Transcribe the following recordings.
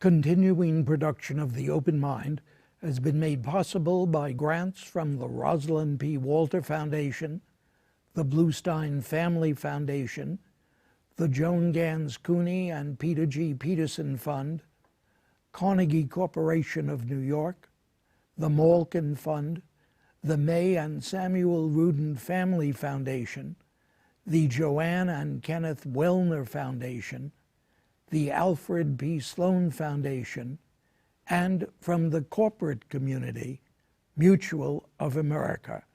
Continuing production of The Open Mind has been made possible by grants from the Rosalind P. Walter Foundation, the Bluestein Family Foundation, the Joan Gans CUNY and Peter G. Peterson Fund, Carnegie Corporation of New York, the Malkin Fund, the May and Samuel Rudin Family Foundation, the Joanne and Kenneth Wellner Foundation, the Alfred P. Sloan Foundation, and from the corporate community, Mutual of America.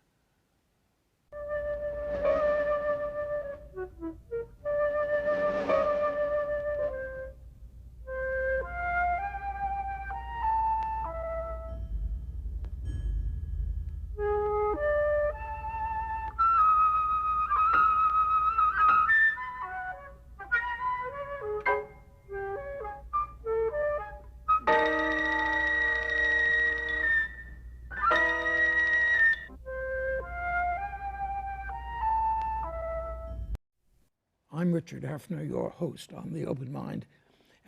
I'm Richard Heffner, your host on The Open Mind.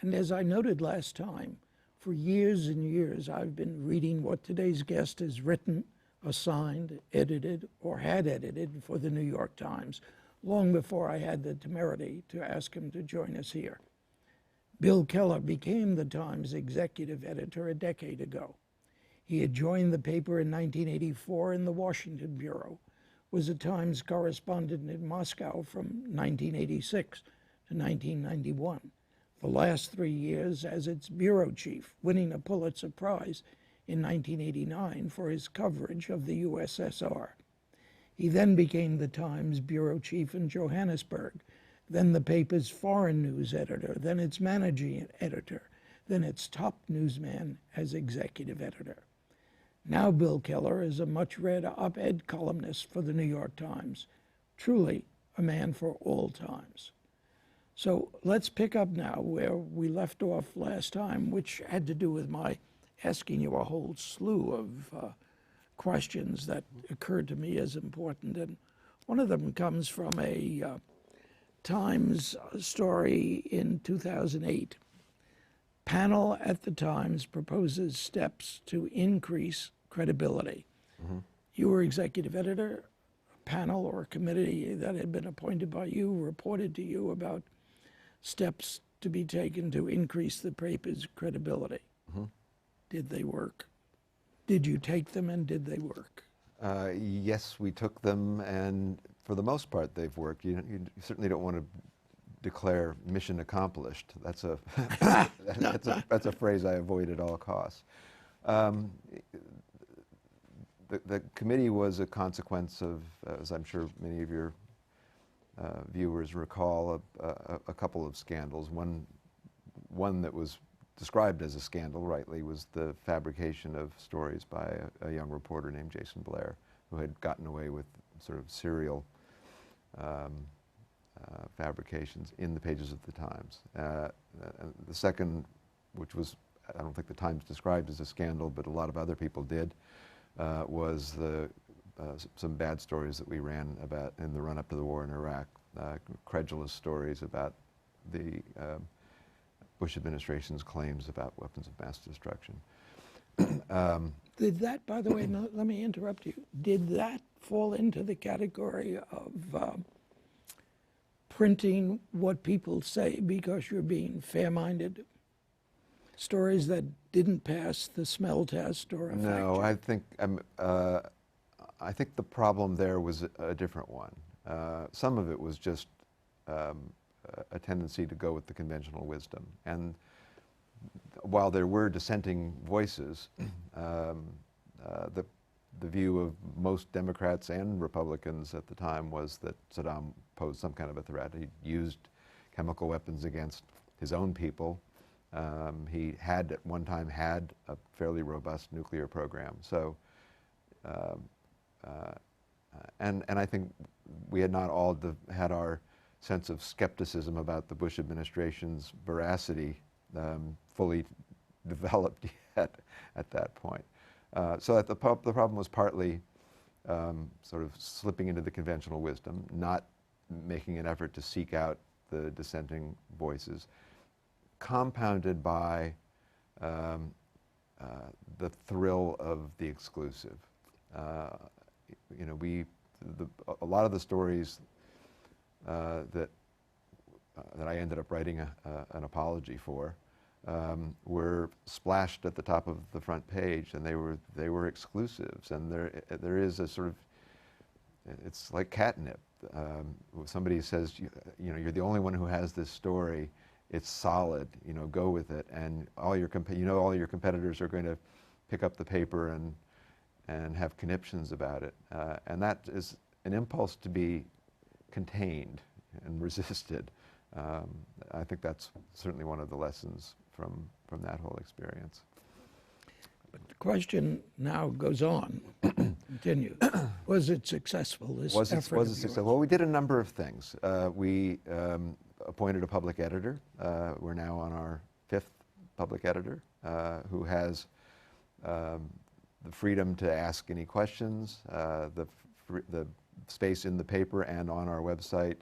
And as I noted last time, for years and years I've been reading what today's guest has written, assigned, edited, or had edited for the New York Times, long before I had the temerity to ask him to join us here. Bill Keller became the Times executive editor a decade ago. He had joined the paper in 1984 in the Washington Bureau, was a Times correspondent in Moscow from 1986 to 1991, the last 3 years as its bureau chief, winning a Pulitzer Prize in 1989 for his coverage of the USSR. He then became the Times bureau chief in Johannesburg, then the paper's foreign news editor, then its managing editor, then its top newsman as executive editor. Now Bill Keller is a much-read op-ed columnist for the New York Times, truly a man for all times. So let's pick up now where we left off last time, which had to do with my asking you a whole slew of questions that occurred to me as important. And one of them comes from a Times story in 2008. Panel at the Times proposes steps to increase credibility. Mm-hmm. You were executive editor. A panel or a committee that had been appointed by you reported to you about steps to be taken to increase the paper's credibility. Mm-hmm. Did they work? Did you take them, and did they work? Yes, we took them, and for the most part they've worked. You certainly don't want to declare mission accomplished. That's a that's a phrase I avoid at all costs. The committee was a consequence of, as I'm sure many of your viewers recall, a couple of scandals. One that was described as a scandal, rightly, was the fabrication of stories by a young reporter named Jason Blair, who had gotten away with sort of serial fabrications in the pages of the Times. The second, which was, I don't think the Times described as a scandal, but a lot of other people did, was some bad stories that we ran about in the run-up to the war in Iraq, credulous stories about the Bush administration's claims about weapons of mass destruction. Did that, by the way, let me interrupt you, did that fall into the category of printing what people say because you're being fair-minded? Stories that didn't pass the smell test or a fact check? No, I think the problem there was a different one. Some of it was just a tendency to go with the conventional wisdom. And while there were dissenting voices, the view of most Democrats and Republicans at the time was that Saddam posed some kind of a threat. He used chemical weapons against his own people. He had at one time had a fairly robust nuclear program. So, and I think we had not all had our sense of skepticism about the Bush administration's veracity fully developed yet at that point. So the problem was partly sort of slipping into the conventional wisdom, not making an effort to seek out the dissenting voices, compounded by the thrill of the exclusive. You know, a lot of the stories that I ended up writing an apology for were splashed at the top of the front page, and they were exclusives. And there is a sort of, it's like catnip. Somebody says, you know, you're the only one who has this story. It's solid. You know, go with it. And all your competitors are going to pick up the paper and have conniptions about it. And that is an impulse to be contained and resisted. I think that's certainly one of the lessons from that whole experience. But the question now goes on. Continue. Was it successful, this effort of Was it yours? successful? Well, we did a number of things. We appointed a public editor. We're now on our 5th public editor who has the freedom to ask any questions, the space in the paper and on our website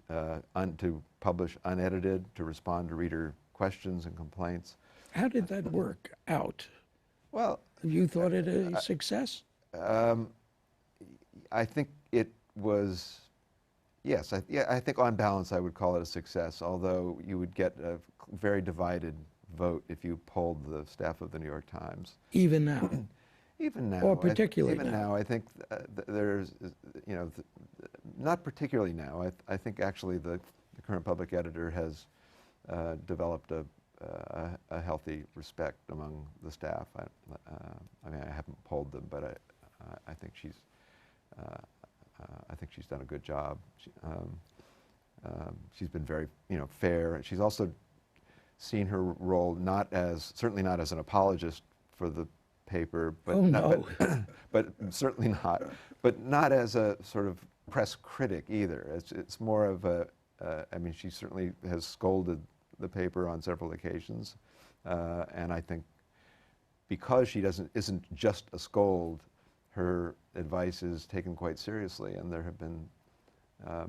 to publish unedited, to respond to reader questions and complaints. How did that work out? Well, You thought it a success? I think it was, yes. I think on balance I would call it a success, although you would get a very divided vote if you polled the staff of the New York Times. Even now? Even now. Or particularly even now, I think there's, you know, not particularly now. I think actually the current public editor has developed a healthy respect among the staff. I mean, I haven't polled them, but I think she's done a good job. She's been very, you know, fair. She's also seen her role certainly not as an apologist for the paper, but, oh, no. but certainly not as a sort of press critic either. It's more of I mean, she certainly has scolded the paper on several occasions, and I think because she isn't just a scold, her advice is taken quite seriously, and there have been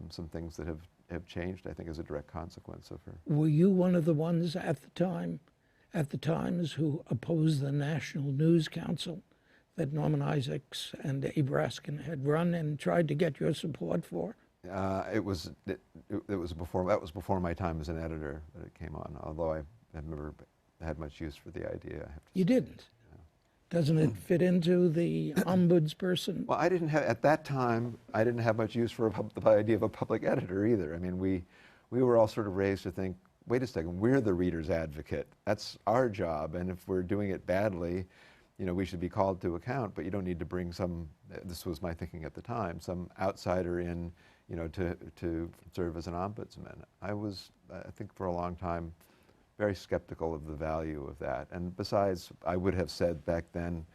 some things that have changed, I think, as a direct consequence of her. Were you one of the ones at the Times who opposed the National News Council that Norman Isaacs and Abe Raskin had run and tried to get your support for? It was before my time as an editor that it came on, although I have never had much use for the idea, I have to You say. didn't? Doesn't it fit into the ombudsperson? Well, at that time, I didn't have much use for the idea of a public editor either. I mean, we were all sort of raised to think, wait a second, we're the reader's advocate. That's our job, and if we're doing it badly, you know, we should be called to account, but you don't need to bring this was my thinking at the time, some outsider in, you know, to serve as an ombudsman. I think for a long time, very skeptical of the value of that. And besides, I would have said back then,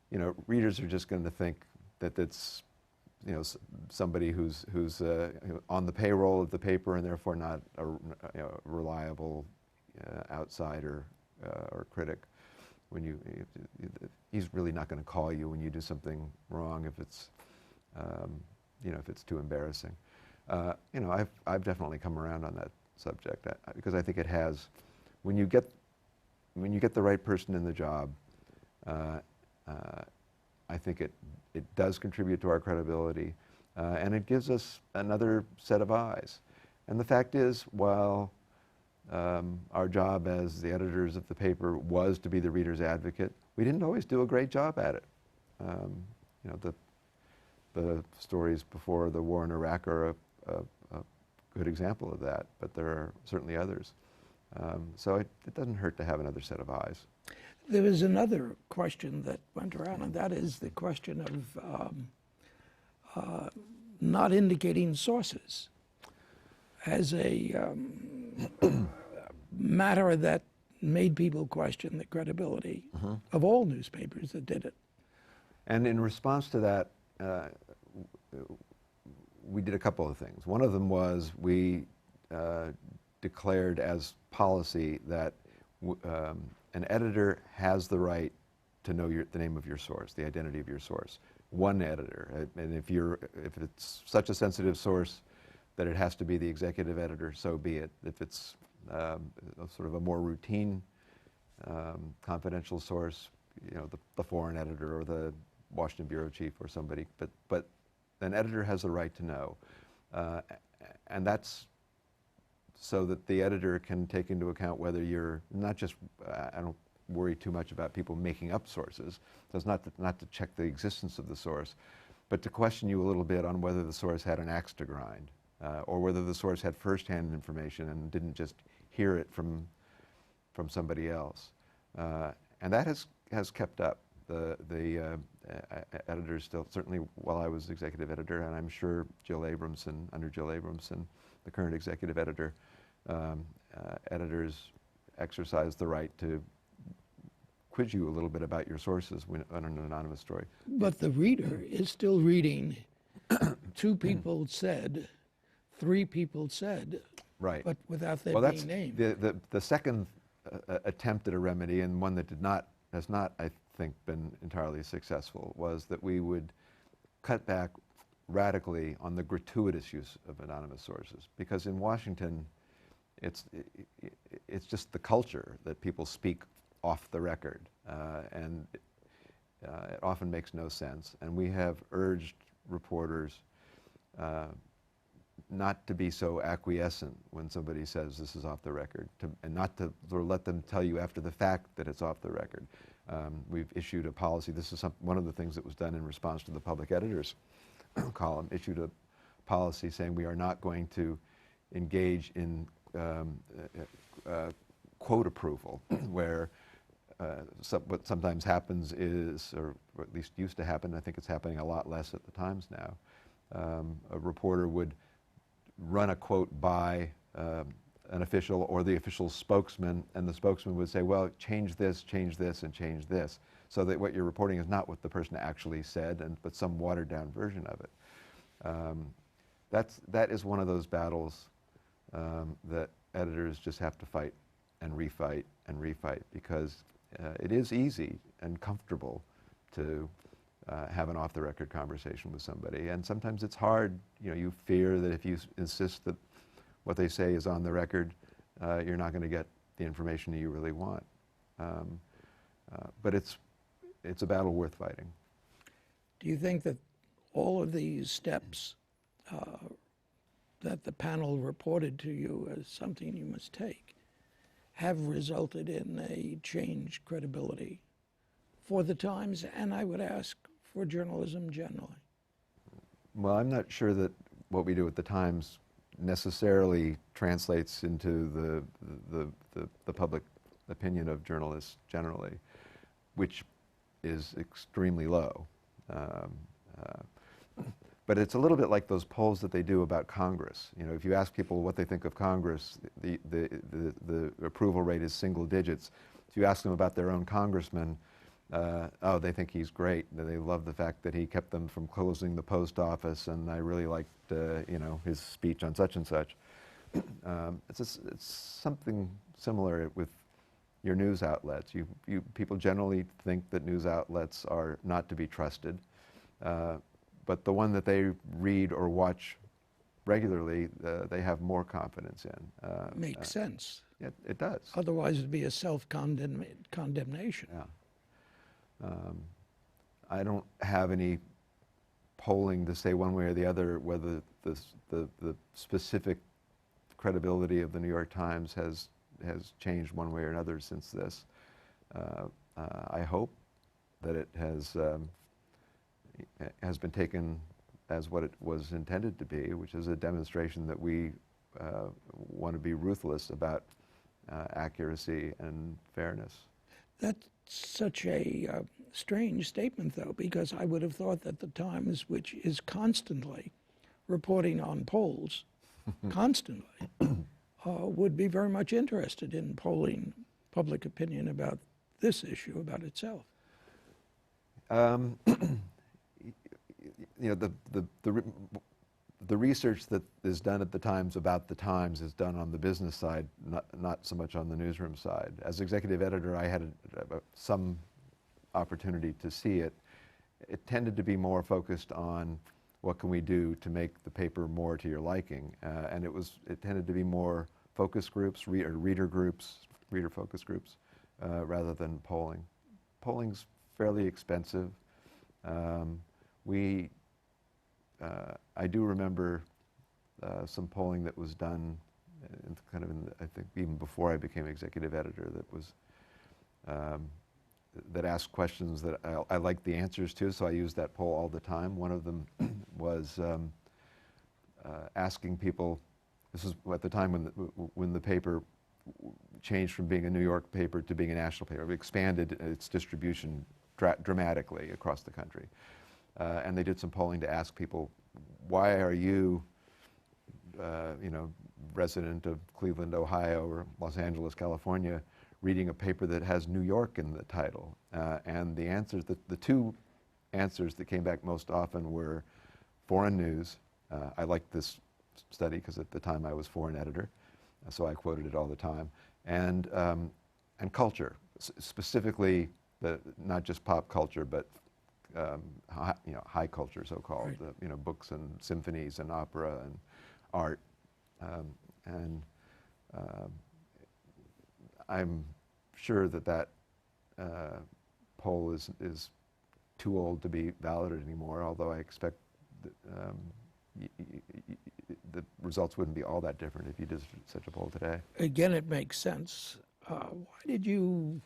you know, readers are just going to think that it's, you know, somebody who's on the payroll of the paper and therefore not a reliable outsider or critic. When he's really not going to call you when you do something wrong if it's, you know, if it's too embarrassing. You know, I've definitely come around on that subject because I think it has. When you get the right person in the job, I think it does contribute to our credibility, and it gives us another set of eyes. And the fact is, while our job as the editors of the paper was to be the reader's advocate, we didn't always do a great job at it. You know, the stories before the war in Iraq are a good example of that, but there are certainly others. So it doesn't hurt to have another set of eyes. There was another question that went around, and that is the question of not indicating sources as a matter that made people question the credibility of all newspapers that did it. And in response to that, we did a couple of things. One of them was we declared as policy that an editor has the right to know the name of your source, the identity of your source. One editor, and if it's such a sensitive source that it has to be the executive editor, so be it. If it's sort of a more routine confidential source, you know, the foreign editor or the Washington bureau chief or somebody, but an editor has a right to know. And that's so that the editor can take into account whether you're not just, I don't worry too much about people making up sources. That's not to check the existence of the source, but to question you a little bit on whether the source had an axe to grind, or whether the source had firsthand information and didn't just hear it from somebody else. And that has kept up. The editors still, certainly while I was executive editor, and I'm sure under Jill Abramson, the current executive editor, editors exercise the right to quiz you a little bit about your sources on an anonymous story. But the reader is still reading, 2 people said, 3 people said, right, but without their well, being named. The second attempt at a remedy, and one that has not, I think, been entirely successful, was that we would cut back radically on the gratuitous use of anonymous sources. Because in Washington, it's just the culture that people speak off the record, and it often makes no sense. And we have urged reporters not to be so acquiescent when somebody says this is off the record, and not to sort of let them tell you after the fact that it's off the record. We've issued a policy. This is one of the things that was done in response to the public editor's column, issued a policy saying we are not going to engage in quote approval, where what sometimes happens is, or at least used to happen, I think it's happening a lot less at the Times now, a reporter would run a quote by an official or the official spokesman, and the spokesman would say, well, change this, and change this, so that what you're reporting is not what the person actually said, but some watered down version of it. That is one of those battles that editors just have to fight and refight and refight, because it is easy and comfortable to have an off-the-record conversation with somebody, and sometimes it's hard. You know, you fear that if you insist that what they say is on the record, you're not going to get the information that you really want. But it's a battle worth fighting. Do you think that all of these steps that the panel reported to you as something you must take have resulted in a changed credibility for the Times, and I would ask for journalism generally? Well, I'm not sure that what we do at the Times necessarily translates into the public opinion of journalists generally, which is extremely low. But it's a little bit like those polls that they do about Congress. You know, if you ask people what they think of Congress, the approval rate is single digits. If you ask them about their own congressman, oh, they think he's great. They love the fact that he kept them from closing the post office, and I really liked, you know, his speech on such and such. It's something similar with your news outlets. People generally think that news outlets are not to be trusted, but the one that they read or watch regularly, they have more confidence in. Makes sense. It does. Otherwise, it'd be a self-condemnation. Yeah. I don't have any polling to say one way or the other whether the specific credibility of the New York Times has changed one way or another since this. I hope that it has been taken as what it was intended to be, which is a demonstration that we want to be ruthless about accuracy and fairness. That's such a strange statement, though, because I would have thought that the Times, which is constantly reporting on polls, constantly, would be very much interested in polling public opinion about this issue, about itself. You know, the research that is done at the Times about the Times is done on the business side, not so much on the newsroom side. As executive editor, I had some opportunity to see it. It tended to be more focused on what can we do to make the paper more to your liking, and it tended to be more focus groups, reader groups, reader focus groups, rather than polling. Polling's fairly expensive. I do remember some polling that was done I think even before I became executive editor, that was that asked questions that I liked the answers to, so I used that poll all the time. One of them was asking people, this was at the time when the paper changed from being a New York paper to being a national paper. It expanded its distribution dramatically across the country. And they did some polling to ask people, why are you, resident of Cleveland, Ohio, or Los Angeles, California, reading a paper that has New York in the title? And the answers, the two answers that came back most often were foreign news. I liked this study because at the time I was foreign editor, so I quoted it all the time, and culture, specifically not just pop culture, but high culture, so-called, right. Books and symphonies and opera and art, I'm sure that poll is too old to be valid anymore, although I expect that, the results wouldn't be all that different if you did such a poll today. Again, it makes sense. Why did you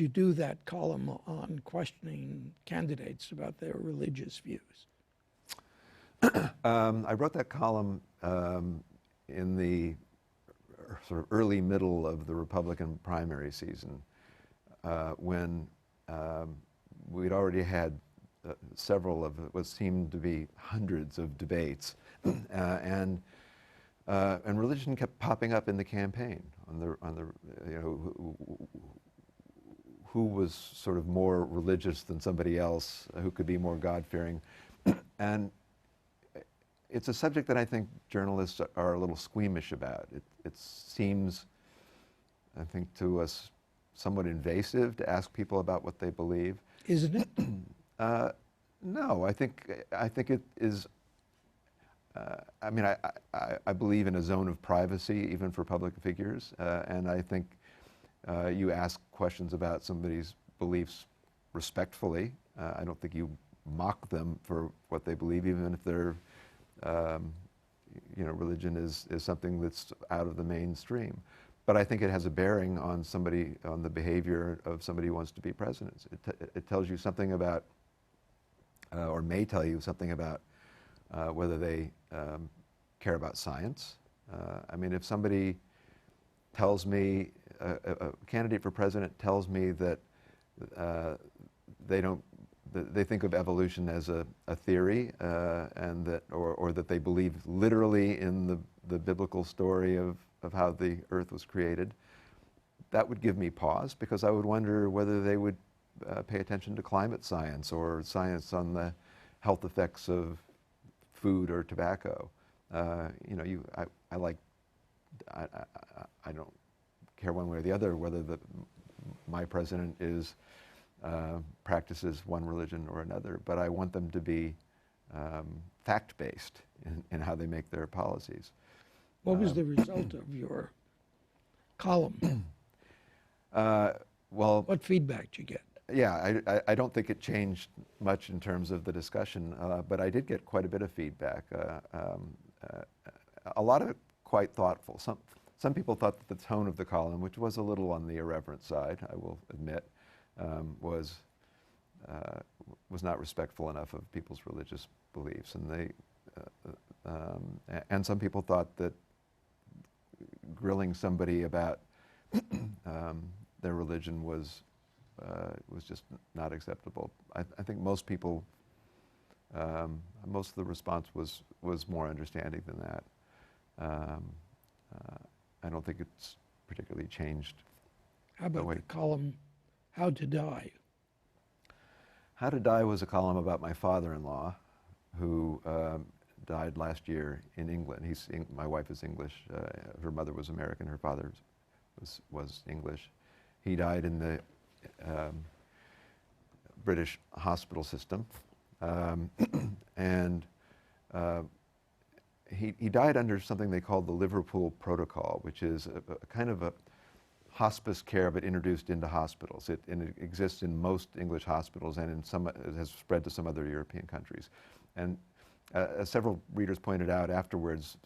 do that column on questioning candidates about their religious views? I wrote that column in the sort of early middle of the Republican primary season, when we'd already had several of what seemed to be hundreds of debates, and religion kept popping up in the campaign who was sort of more religious than somebody else, who could be more God-fearing, and it's a subject that I think journalists are a little squeamish about. It seems, I think, to us somewhat invasive to ask people about what they believe. Isn't it? No, I think it is. I mean, I believe in a zone of privacy, even for public figures, and I think you ask questions about somebody's beliefs respectfully. I don't think you mock them for what they believe, even if their religion is something that's out of the mainstream. But I think it has a bearing on the behavior of somebody who wants to be president. It tells you something about, or may tell you something about, whether they care about science. I mean, if somebody tells me, a candidate for president tells me that they think of evolution as a theory, and that they believe literally in the biblical story of how the earth was created, that would give me pause, because I would wonder whether they would pay attention to climate science or science on the health effects of food or tobacco. I don't care one way or the other whether my president practices one religion or another, but I want them to be fact-based in how they make their policies. What was the result of your column? Well, what feedback did you get? Yeah, I don't think it changed much in terms of the discussion, but I did get quite a bit of feedback. A lot of it quite thoughtful. Some people thought that the tone of the column, which was a little on the irreverent side, I will admit, was not respectful enough of people's religious beliefs, and some people thought that grilling somebody about their religion was just not acceptable. I think most people, most of the response was more understanding than that. I don't think it's particularly changed. How about the column, How to Die? How to Die was a column about my father-in-law, who died last year in England. My wife is English. Her mother was American. Her father was English. He died in the British hospital system, and he died under something they called the Liverpool Protocol, which is a kind of a hospice care, but introduced into hospitals. And it exists in most English hospitals, and in some, it has spread to some other European countries. And as several readers pointed out afterwards,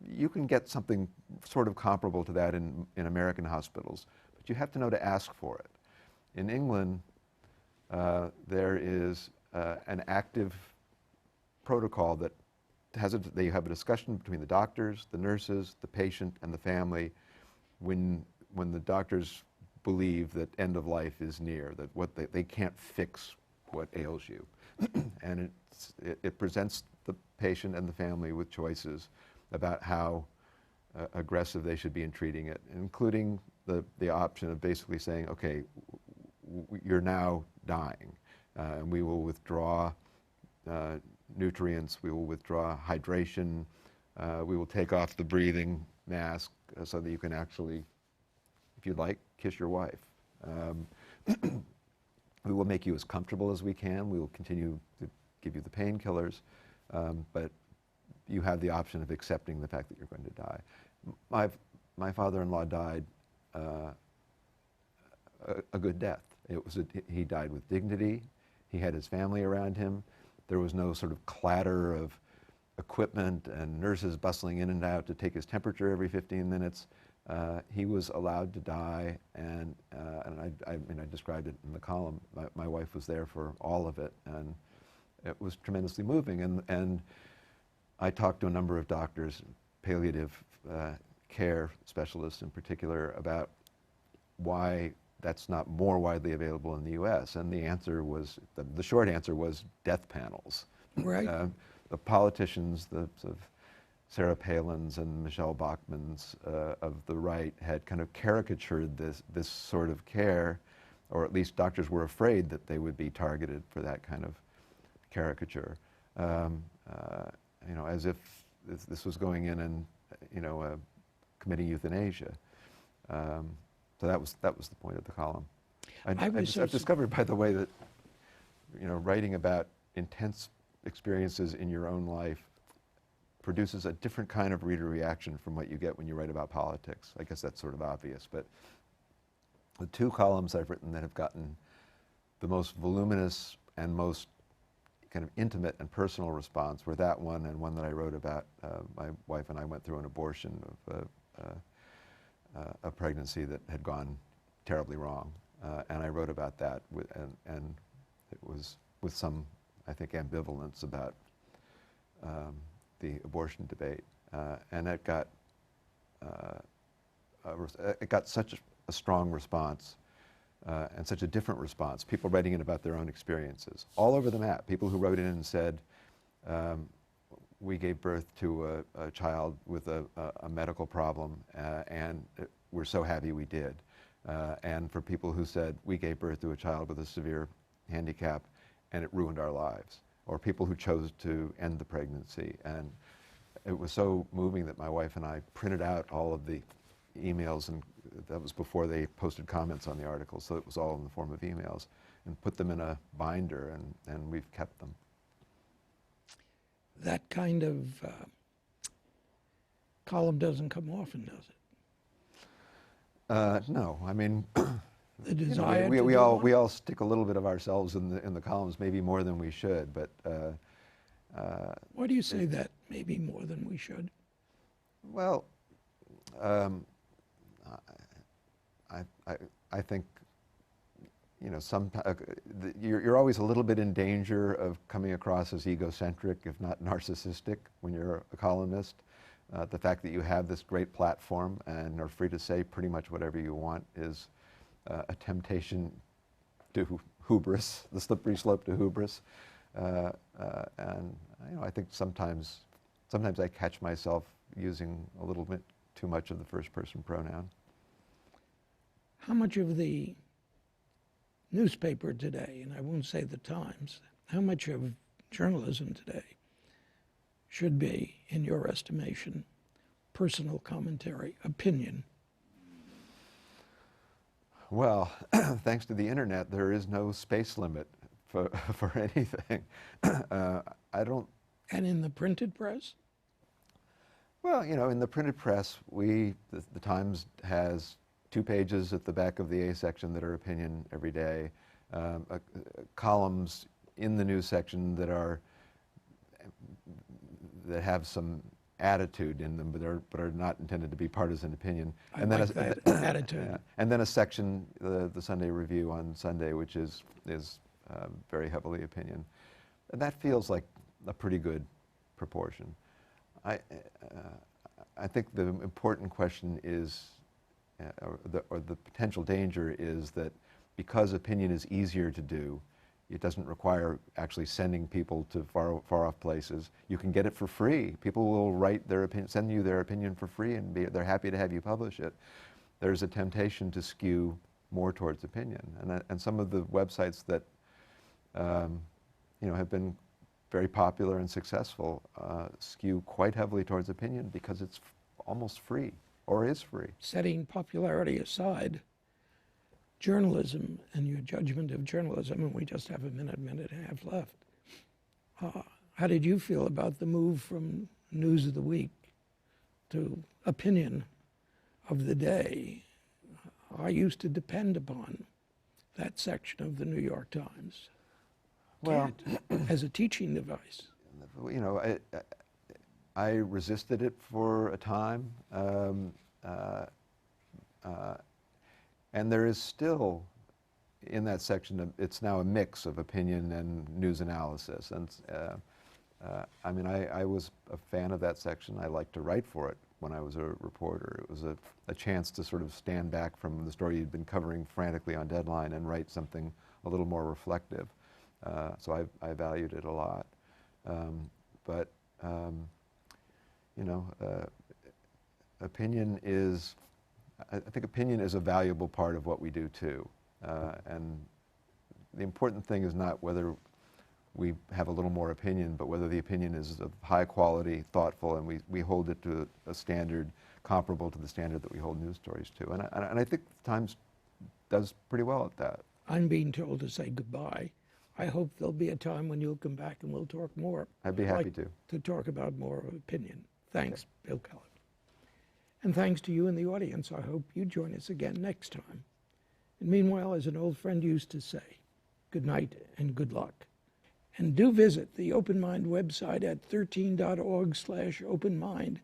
you can get something sort of comparable to that in American hospitals, but you have to know to ask for it. In England, there is an active protocol that they have a discussion between the doctors, the nurses, the patient, and the family when the doctors believe that end of life is near, that they can't fix what ails you. And it presents the patient and the family with choices about how aggressive they should be in treating it, including the option of basically saying, okay, you're now dying, and we will withdraw nutrients, we will withdraw hydration, we will take off the breathing mask so that you can actually, if you'd like, kiss your wife. We will make you as comfortable as we can. We will continue to give you the painkillers, but you have the option of accepting the fact that you're going to die. My father-in-law died a good death. He died with dignity. He had his family around him. There was no sort of clatter of equipment and nurses bustling in and out to take his temperature every 15 minutes. He was allowed to die, and I mean, I described it in the column. My wife was there for all of it, and it was tremendously moving. And I talked to a number of doctors, palliative care specialists in particular, about why that's not more widely available in the U.S. And the answer was, the short answer was death panels. Right. The politicians, the sort of Sarah Palin's and Michelle Bachmann's of the right had kind of caricatured this sort of care, or at least doctors were afraid that they would be targeted for that kind of caricature. You know, as if this was going in and, you know, committing euthanasia. So that was the point of the column. I've discovered, by the way, that, you know, writing about intense experiences in your own life produces a different kind of reader reaction from what you get when you write about politics. I guess that's sort of obvious, but the two columns I've written that have gotten the most voluminous and most kind of intimate and personal response were that one and one that I wrote about my wife and I went through an abortion of a pregnancy that had gone terribly wrong. And I wrote about that, and it was with some, I think, ambivalence about the abortion debate. And it got such a strong response and such a different response. People writing in about their own experiences all over the map. People who wrote in and said, we gave birth to a child with a medical problem, and we're so happy we did. And for people who said, we gave birth to a child with a severe handicap, and it ruined our lives. Or people who chose to end the pregnancy. And it was so moving that my wife and I printed out all of the emails, and that was before they posted comments on the article, so it was all in the form of emails, and put them in a binder, and we've kept them. That kind of column doesn't come often, does it? No, I mean, the desire we all stick a little bit of ourselves in the columns, maybe more than we should. But why do you say that? Maybe more than we should. Well, I think, you know, you're always a little bit in danger of coming across as egocentric, if not narcissistic, when you're a columnist. The fact that you have this great platform and are free to say pretty much whatever you want is a temptation to hubris, the slippery slope to hubris. And you know, I think sometimes I catch myself using a little bit too much of the first person pronoun. How much of the newspaper today, and I won't say the Times, how much of journalism today should be, in your estimation, personal commentary, opinion? Well, thanks to the internet, there is no space limit for anything. I don't. And in the printed press? Well, in the printed press, the Times has 2 pages at the back of the A section that are opinion every day, columns in the news section that have some attitude in them, but are not intended to be partisan opinion. I like that attitude. Yeah. And then a section, the Sunday Review on Sunday, which is very heavily opinion. And that feels like a pretty good proportion. I think the important question is, or the potential danger is that because opinion is easier to do, it doesn't require actually sending people to far off places. You can get it for free. People will write their opinion, send you their opinion for free, and they're happy to have you publish it. There's a temptation to skew more towards opinion, and some of the websites that have been very popular and successful skew quite heavily towards opinion because it's almost free, or is free. Setting popularity aside, journalism and your judgment of journalism, and we just have a minute and a half left. How did you feel about the move from News of the Week to opinion of the day? I used to depend upon that section of the New York Times. Well, as a teaching device. I resisted it for a time, and there is still, in that section, it's now a mix of opinion and news analysis. And I was a fan of that section. I liked to write for it when I was a reporter. It was a chance to sort of stand back from the story you'd been covering frantically on deadline and write something a little more reflective. So I valued it a lot. Opinion is, I think opinion is a valuable part of what we do too. And the important thing is not whether we have a little more opinion, but whether the opinion is of high quality, thoughtful, and we hold it to a standard comparable to the standard that we hold news stories to. And I think the Times does pretty well at that. I'm being told to say goodbye. I hope there'll be a time when you'll come back and we'll talk more. I'd be happy to talk about more of opinion. Thanks, okay. Bill Keller. And thanks to you in the audience. I hope you join us again next time. And meanwhile, as an old friend used to say, good night and good luck. And do visit the Open Mind website at 13.org/openmind.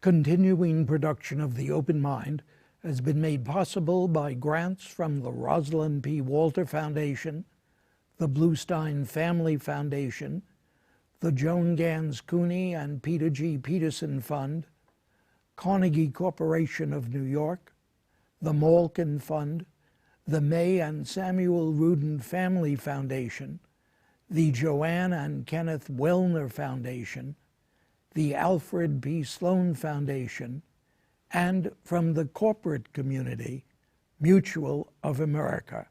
Continuing production of The Open Mind has been made possible by grants from the Rosalind P. Walter Foundation, the Bluestein Family Foundation, the Joan Gans CUNY and Peter G. Peterson Fund, Carnegie Corporation of New York, the Malkin Fund, the May and Samuel Rudin Family Foundation, the Joanne and Kenneth Wellner Foundation, the Alfred P. Sloan Foundation, and from the corporate community, Mutual of America.